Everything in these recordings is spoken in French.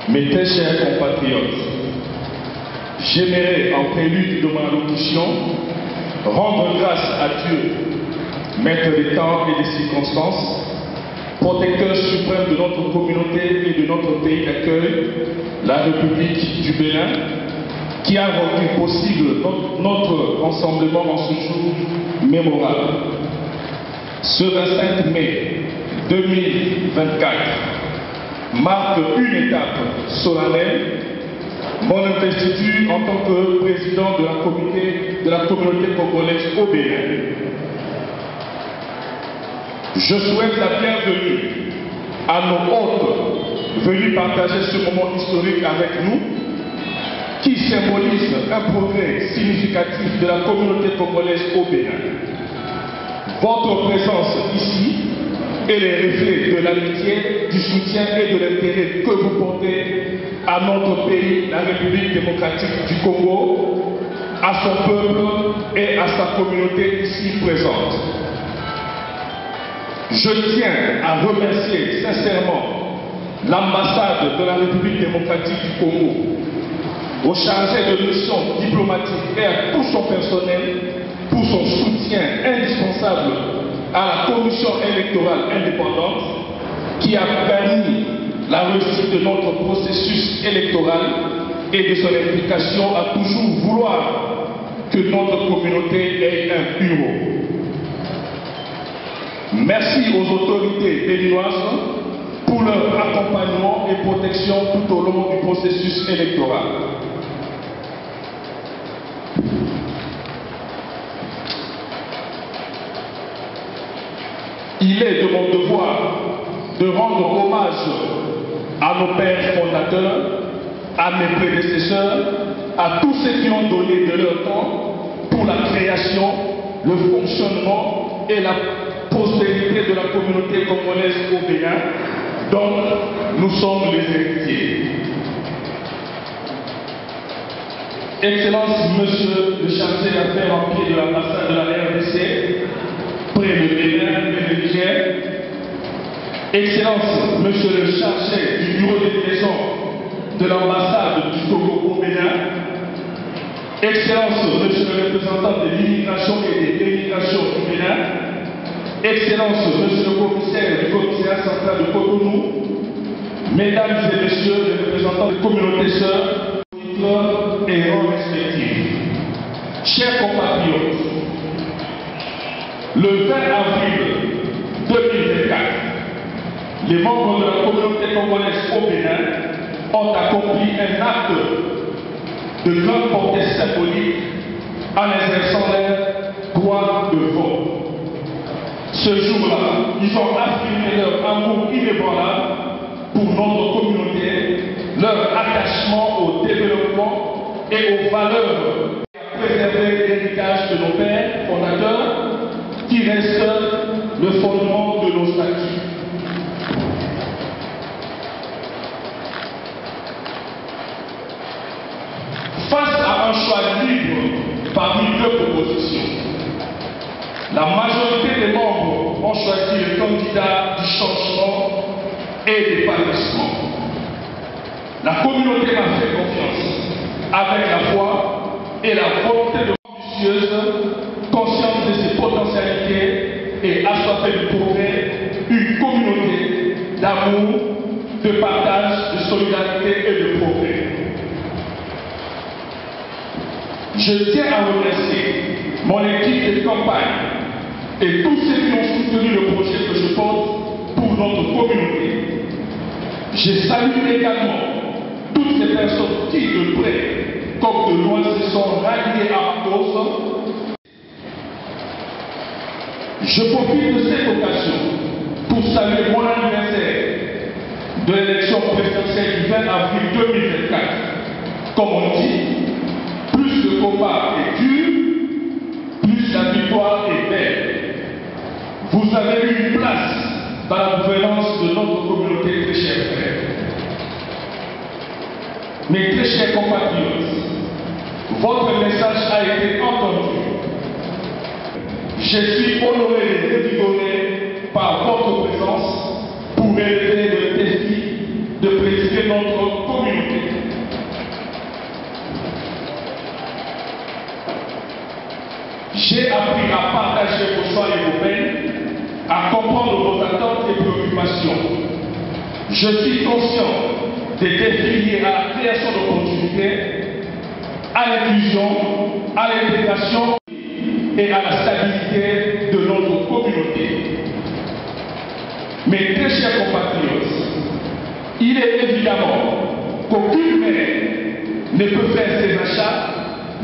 Mes très chers compatriotes, j'aimerais, en prélude de mon allocution, rendre grâce à Dieu, maître des temps et des circonstances, protecteur suprême de notre communauté et de notre pays d'accueil, la République du Bénin, qui a rendu possible notre rassemblement en ce jour mémorable. Ce 25 mai 2024 marque une étape solennelle, mon investiture en tant que président de la communauté congolaise au Bénin. Je souhaite la bienvenue à nos hôtes venus partager ce moment historique avec nous, qui symbolise un progrès significatif de la communauté congolaise au Bénin. Votre présence ici est les reflets de l'amitié, du soutien et de l'intérêt que vous portez à notre pays, la République démocratique du Congo, à son peuple et à sa communauté ici présente. Je tiens à remercier sincèrement l'ambassade de la République démocratique du Congo, au chargé de mission diplomatique et à tout son personnel pour son soutien indispensable à la commission électorale indépendante qui a permis la réussite de notre processus électoral et de son implication à toujours vouloir que notre communauté ait un bureau. Merci aux autorités béninoises pour leur accompagnement et protection tout au long du processus électoral. Il est de mon devoir de rendre hommage à nos pères fondateurs, à mes prédécesseurs, à tous ceux qui ont donné de leur temps pour la création, le fonctionnement et la prospérité de la communauté congolaise au Bénin, dont nous sommes les héritiers. Excellence, Monsieur le chargé d'affaires en pied de l'ambassade de la RDC, près de Bénin et de Niger, Excellence, Monsieur le chargé du bureau de liaison de l'ambassade du Togo au Bénin, Excellence, Monsieur le représentant de l'immigration et de l'émigration du Bénin, Excellence, Monsieur le commissaire du commissariat central de Cotonou, Mesdames et Messieurs les représentants des communautés sœurs, et rangs respectifs, chers compatriotes, le 20 avril 2024, les membres de la communauté congolaise au Bénin ont accompli un acte de grande portée symbolique en exerçant leur droit de vote. Ce jour-là, ils ont affirmé leur amour inébranlable pour notre communauté, leur attachement au développement et aux valeurs à préserver l'héritage de nos pères fondateurs qui reste le fondement de nos statuts. Face à un choix libre parmi deux propositions, la majorité des membres ont choisi le candidat du changement et de l'épanouissement. La communauté m'a fait confiance avec la foi et la volonté de ambitieuse, consciente de ses potentialités et assoiffée de progrès, une communauté d'amour, de partage, de solidarité et de progrès. Je tiens à remercier mon équipe de campagne et tous ceux qui ont soutenu le projet que je porte pour notre communauté. Je salue également toutes ces personnes qui, de près comme de loin, se sont ralliées à ma cause. Je profite de cette occasion pour saluer mon anniversaire de l'élection présidentielle du 20 avril 2024. Comme on dit, plus le combat est dur, plus la victoire est belle. Vous avez eu une place dans la gouvernance de notre communauté, très chers frères. Mes très chers compatriotes, votre message a été entendu. Je suis honoré et revigoré par votre présence pour relever le défi de présider notre communauté ai appris à partager vos choix et vos peines, à comprendre vos attentes et préoccupations. Je suis conscient des défis liés à la création d'opportunités, à l'inclusion, à l'intégration et à la stabilité de notre communauté. Mes très chers compatriotes, il est évidemment qu'aucune mère ne peut faire ses achats,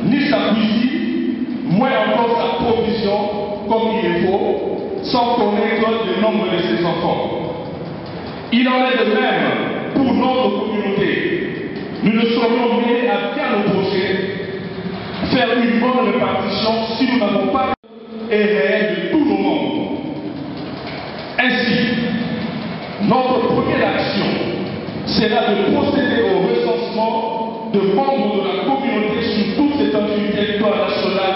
ni sa cuisine, moins encore sa provision comme il le faut, sans connaître le nombre de ses enfants. Il en est de même pour notre communauté. Nous ne serions mêlés à faire nos projets, faire une bonne répartition si nous n'avons pas et réel de tous nos membres. Ainsi, notre première action sera de procéder au recensement de membres de la communauté sur toute l'étendue du territoire national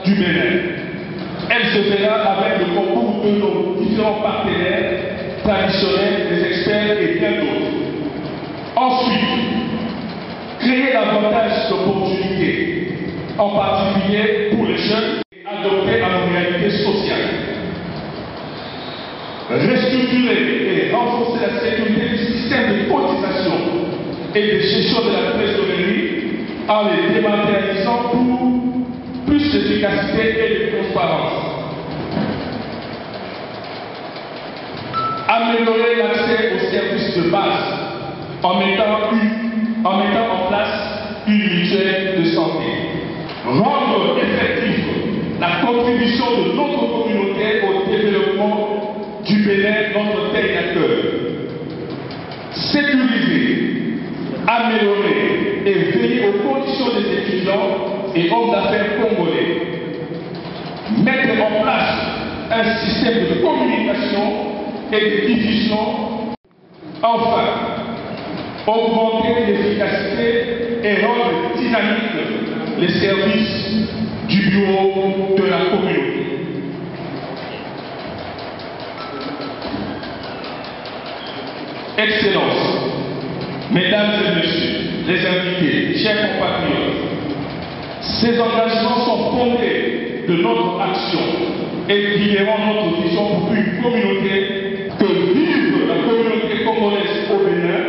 du Bénin. Elle se verra avec le concours de nos différents partenaires traditionnels, des experts et bien d'autres. Ensuite, créer davantage d'opportunités, en particulier pour les jeunes, et adopter à nos réalités sociales. Restructurer et renforcer la sécurité du système de cotisation et de gestion de la trésorerie en les dématérialisant pour plus d'efficacité et de transparence. Améliorer l'accès aux services de base en mettant en place une mutuelle de santé. Rendre effective la contribution de notre communauté au développement du Bénin, notre terre d'accueil. Sécuriser, améliorer et veiller aux conditions des étudiants et hommes d'affaires congolais. Mettre en place un système de communication et de diffusion. Enfin, augmenter l'efficacité et rendre dynamique les services du bureau de la communauté. Excellences, Mesdames et Messieurs, les invités, chers compatriotes, ces engagements sont fondés de notre action et guideront notre vision pour une communauté que vive la communauté congolaise au Bénin,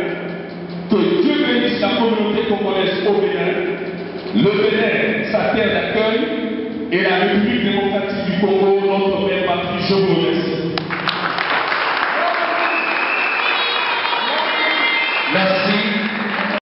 que Dieu bénisse la communauté congolaise au Bénin, le Bénin, sa terre d'accueil, et la République démocratique du Congo, notre mère patrie. Je vous remercie.